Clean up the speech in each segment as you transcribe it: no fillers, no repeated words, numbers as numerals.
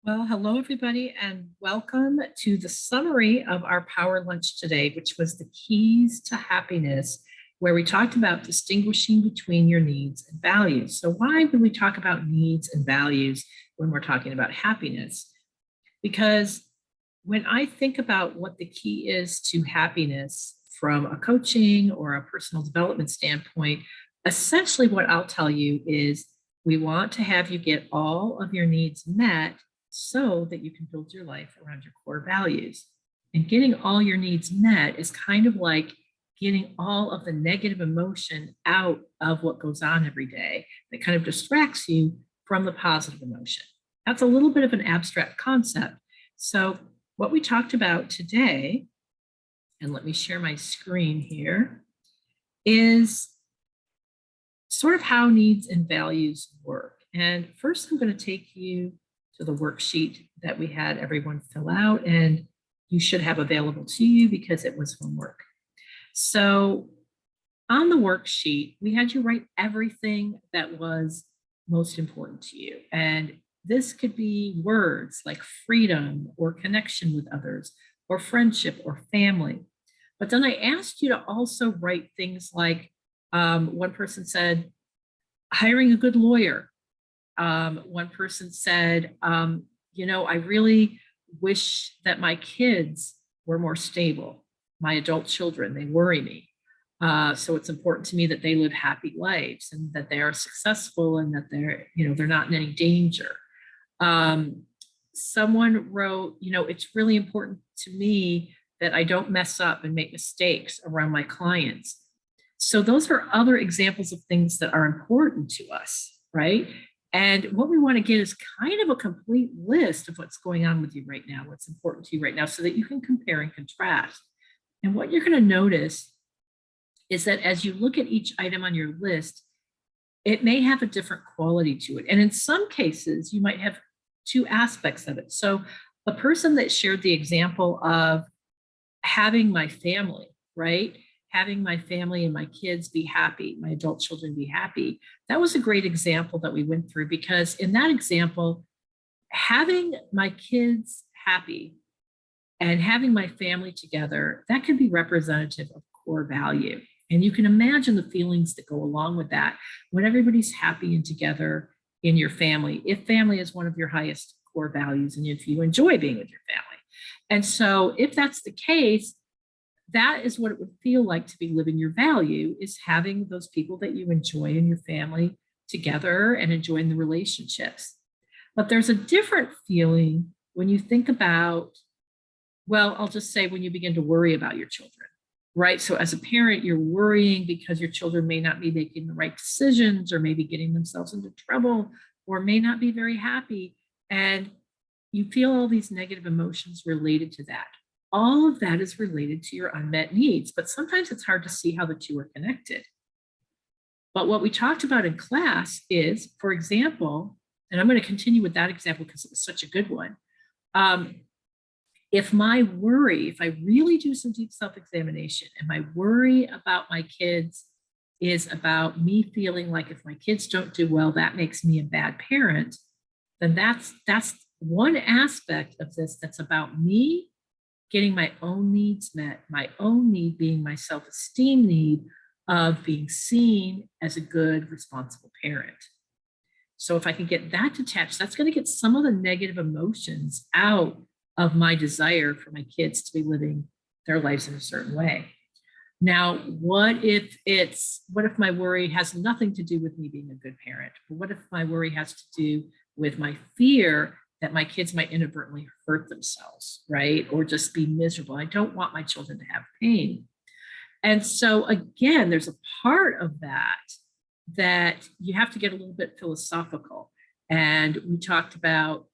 Well, hello, everybody, and welcome to the summary of our Power Lunch today, which was the keys to happiness, where we talked about distinguishing between your needs and values. So why would we talk about needs and values when we're talking about happiness? Because when I think about what the key is to happiness from a coaching or a personal development standpoint, essentially what I'll tell you is we want to have you get all of your needs met so that you can build your life around your core values. And getting all your needs met is kind of like getting all of the negative emotion out of what goes on every day that kind of distracts you from the positive emotion. That's a little bit of an abstract concept. So, what we talked about today, and let me share my screen here, is sort of how needs and values work. And first, I'm going to take you to the worksheet that we had everyone fill out, and you should have available to you because it was homework. So on the worksheet, we had you write everything that was most important to you. And this could be words like freedom or connection with others or friendship or family. But then I asked you to also write things like one person said, hiring a good lawyer. One person said, I really wish that my kids were more stable. My adult children, they worry me. So it's important to me that they live happy lives and that they are successful and that they're not in any danger. Someone wrote, it's really important to me that I don't mess up and make mistakes around my clients. So those are other examples of things that are important to us, right? And what we want to get is kind of a complete list of what's going on with you right now, what's important to you right now, so that you can compare and contrast. And what you're going to notice is that as you look at each item on your list, it may have a different quality to it. And in some cases, you might have two aspects of it. So the person that shared the example of having my family, right? Having my family and my kids be happy, my adult children be happy. That was a great example that we went through because in that example, having my kids happy and having my family together, that can be representative of core value. And you can imagine the feelings that go along with that when everybody's happy and together in your family, if family is one of your highest core values and if you enjoy being with your family. And so if that's the case, that is what it would feel like to be living your value, is having those people that you enjoy in your family together and enjoying the relationships. But there's a different feeling when you think about, well, I'll just say when you begin to worry about your children, right? So as a parent, you're worrying because your children may not be making the right decisions or maybe getting themselves into trouble or may not be very happy. And you feel all these negative emotions related to that. All of that is related to your unmet needs, but sometimes it's hard to see how the two are connected. But what we talked about in class is, for example, and I'm going to continue with that example because it was such a good one. If I really do some deep self-examination and my worry about my kids is about me feeling like if my kids don't do well, that makes me a bad parent, then that's one aspect of this that's about me getting my own needs met, my own need being my self-esteem need of being seen as a good, responsible parent. So if I can get that detached, that's going to get some of the negative emotions out of my desire for my kids to be living their lives in a certain way. Now, what if my worry has nothing to do with me being a good parent? What if my worry has to do with my fear that my kids might inadvertently hurt themselves, right? Or just be miserable. I don't want my children to have pain. And so again, there's a part of that you have to get a little bit philosophical. And we talked about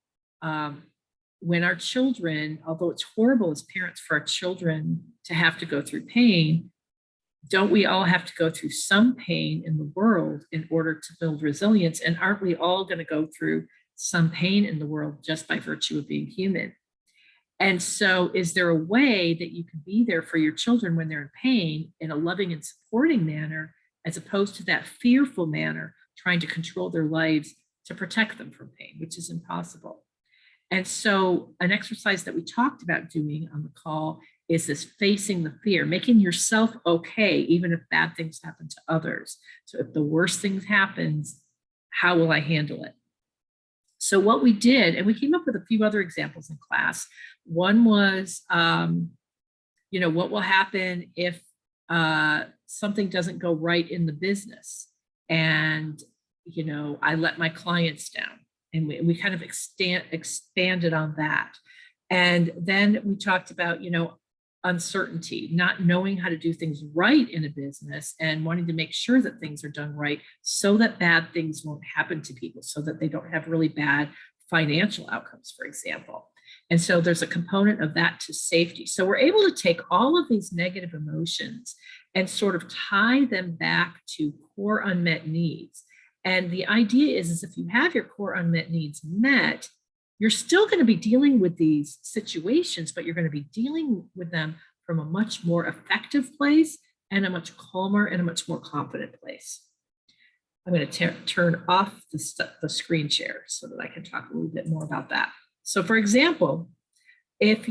when our children, although it's horrible as parents for our children to have to go through pain, don't we all have to go through some pain in the world in order to build resilience? And aren't we all going to go through some pain in the world just by virtue of being human? And so is there a way that you can be there for your children when they're in pain in a loving and supporting manner, as opposed to that fearful manner, trying to control their lives to protect them from pain, which is impossible? And so an exercise that we talked about doing on the call is this facing the fear, making yourself okay, even if bad things happen to others. So if the worst thing happens, how will I handle it? So what we did, and we came up with a few other examples in class. One was, what will happen if something doesn't go right in the business, and I let my clients down, and we kind of expanded on that. And then we talked about uncertainty, not knowing how to do things right in a business and wanting to make sure that things are done right so that bad things won't happen to people, so that they don't have really bad financial outcomes, for example. And so there's a component of that to safety. So we're able to take all of these negative emotions and sort of tie them back to core unmet needs. And the idea is if you have your core unmet needs met, you're still going to be dealing with these situations, but you're going to be dealing with them from a much more effective place and a much calmer and a much more confident place. I'm going to turn off the screen share so that I can talk a little bit more about that. So for example, I'm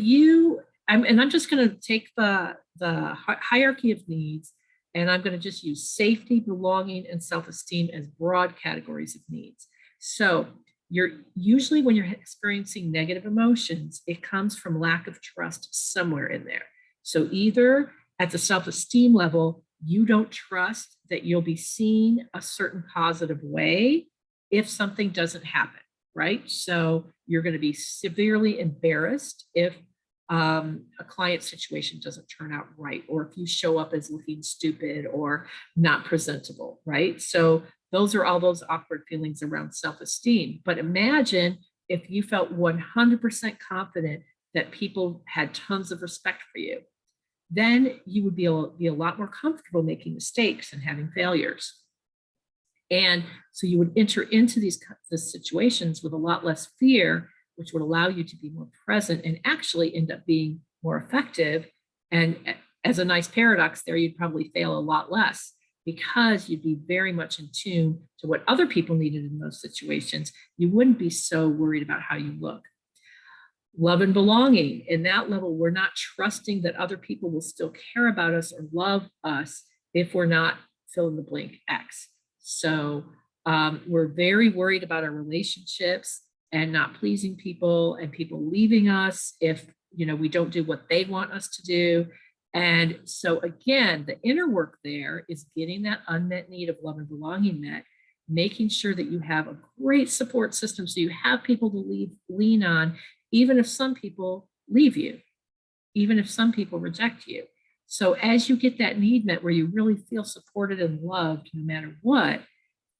just going to take the hierarchy of needs, and I'm going to just use safety, belonging, and self-esteem as broad categories of needs. So usually when you're experiencing negative emotions, it comes from lack of trust somewhere in there. So either at the self-esteem level, you don't trust that you'll be seen a certain positive way if something doesn't happen, right? So you're going to be severely embarrassed if a client situation doesn't turn out right, or if you show up as looking stupid or not presentable, right? So those are all those awkward feelings around self-esteem. But imagine if you felt 100% confident that people had tons of respect for you. Then you would be a lot more comfortable making mistakes and having failures. And so you would enter into these situations with a lot less fear, which would allow you to be more present and actually end up being more effective. And as a nice paradox there, you'd probably fail a lot less because you'd be very much in tune to what other people needed in those situations. You wouldn't be so worried about how you look. Love and belonging. In that level, we're not trusting that other people will still care about us or love us if we're not fill in the blank X. So we're very worried about our relationships and not pleasing people and people leaving us if we don't do what they want us to do. And so again, the inner work there is getting that unmet need of love and belonging met, making sure that you have a great support system so you have people to lean on, even if some people leave you, even if some people reject you. So as you get that need met where you really feel supported and loved no matter what,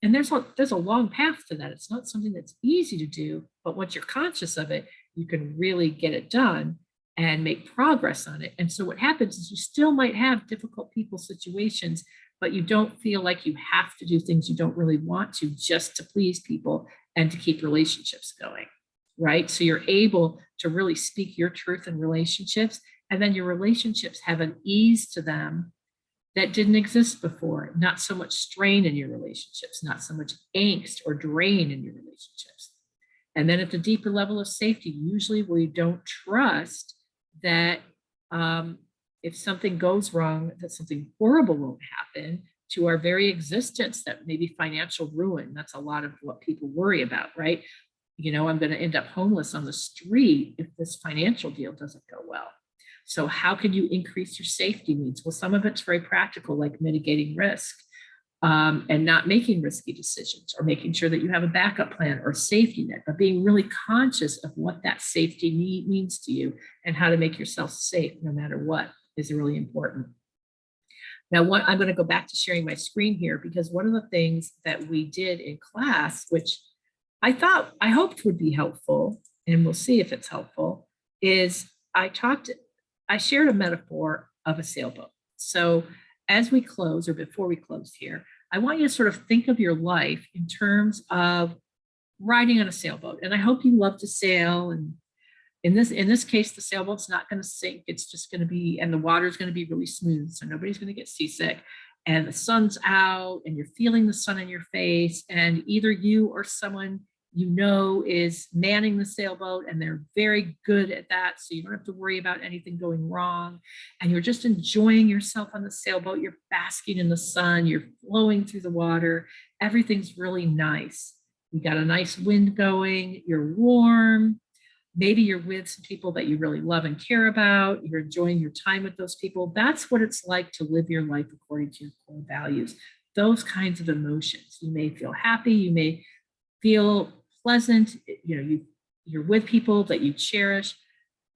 and there's a long path to that. It's not something that's easy to do, but once you're conscious of it, you can really get it done and make progress on it. And so what happens is you still might have difficult people situations, but you don't feel like you have to do things you don't really want to just to please people and to keep relationships going, right? So you're able to really speak your truth in relationships, and then your relationships have an ease to them that didn't exist before. Not so much strain in your relationships, not so much angst or drain in your relationships. And then at the deeper level of safety, usually we don't trust that if something goes wrong, that something horrible won't happen to our very existence, that maybe financial ruin. That's a lot of what people worry about, right? I'm going to end up homeless on the street if this financial deal doesn't go well. So how can you increase your safety needs? Well, some of it's very practical, like mitigating risk and not making risky decisions, or making sure that you have a backup plan or safety net, but being really conscious of what that safety need means to you and how to make yourself safe no matter what is really important. Now, I'm going to go back to sharing my screen here, because one of the things that we did in class, which I hoped would be helpful, and we'll see if it's helpful, is I shared a metaphor of a sailboat. So as we close, or before we close here, I want you to sort of think of your life in terms of riding on a sailboat. And I hope you love to sail. And in this case, the sailboat's not going to sink. It's just going to be, and the water's going to be really smooth, so nobody's going to get seasick. And the sun's out, and you're feeling the sun in your face. And either you or someone is manning the sailboat, and they're very good at that. So you don't have to worry about anything going wrong. And you're just enjoying yourself on the sailboat. You're basking in the sun, you're flowing through the water. Everything's really nice. You got a nice wind going, you're warm. Maybe you're with some people that you really love and care about. You're enjoying your time with those people. That's what it's like to live your life according to your core values. Those kinds of emotions. You may feel happy, you may feel pleasant, you're with people that you cherish,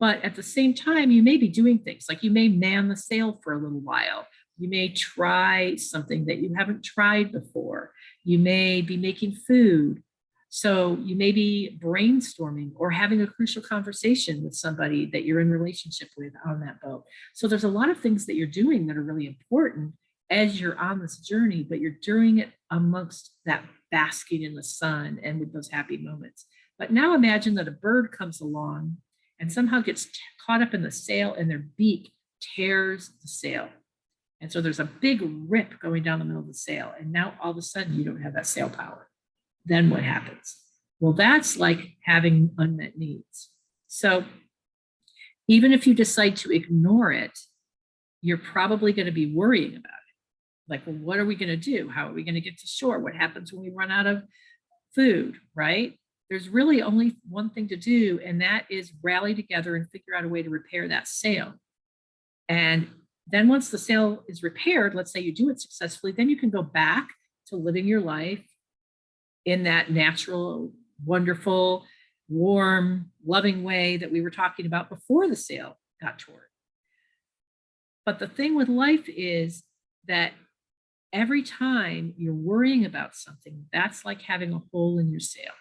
but at the same time, you may be doing things like you may man the sail for a little while. You may try something that you haven't tried before. You may be making food. So you may be brainstorming or having a crucial conversation with somebody that you're in relationship with on that boat. So there's a lot of things that you're doing that are really important as you're on this journey, but you're doing it amongst that basking in the sun and with those happy moments. But now imagine that a bird comes along and somehow gets caught up in the sail, and their beak tears the sail. And so there's a big rip going down the middle of the sail. And now all of a sudden you don't have that sail power. Then what happens? Well, that's like having unmet needs. So even if you decide to ignore it, you're probably going to be worrying about it. Like, well, what are we going to do? How are we going to get to shore? What happens when we run out of food, right? There's really only one thing to do, and that is rally together and figure out a way to repair that sail. And then once the sail is repaired, let's say you do it successfully, then you can go back to living your life in that natural, wonderful, warm, loving way that we were talking about before the sail got torn. But the thing with life is that every time you're worrying about something, that's like having a hole in your sail.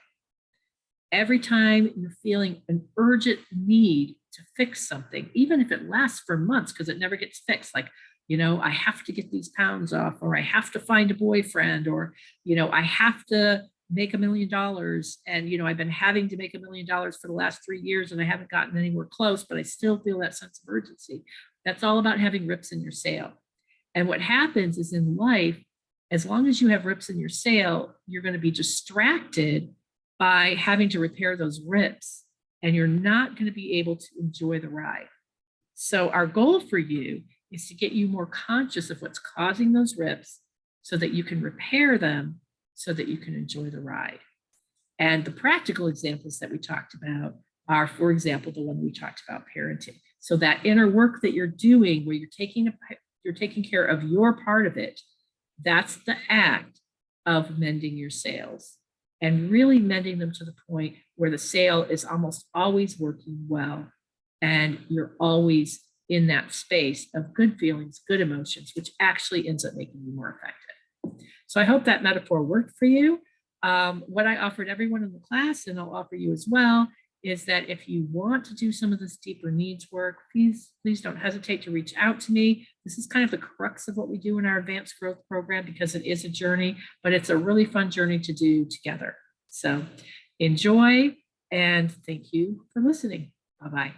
Every time you're feeling an urgent need to fix something, even if it lasts for months because it never gets fixed, like, I have to get these pounds off, or I have to find a boyfriend, or, I have to make $1 million. And, I've been having to make $1 million for the last 3 years and I haven't gotten anywhere close, but I still feel that sense of urgency. That's all about having rips in your sail. And what happens is in life, as long as you have rips in your sail, you're going to be distracted by having to repair those rips, and you're not going to be able to enjoy the ride. So our goal for you is to get you more conscious of what's causing those rips so that you can repair them so that you can enjoy the ride. And the practical examples that we talked about are, for example, the one we talked about, parenting. So that inner work that you're doing where you're taking care of your part of it, that's the act of mending your sails and really mending them to the point where the sail is almost always working well and you're always in that space of good feelings, good emotions, which actually ends up making you more effective. So I hope that metaphor worked for you. What I offered everyone in the class, and I'll offer you as well, is that if you want to do some of this deeper needs work, please don't hesitate to reach out to me. This is kind of the crux of what we do in our advanced growth program because it is a journey, but it's a really fun journey to do together. So enjoy, and thank you for listening. Bye-bye.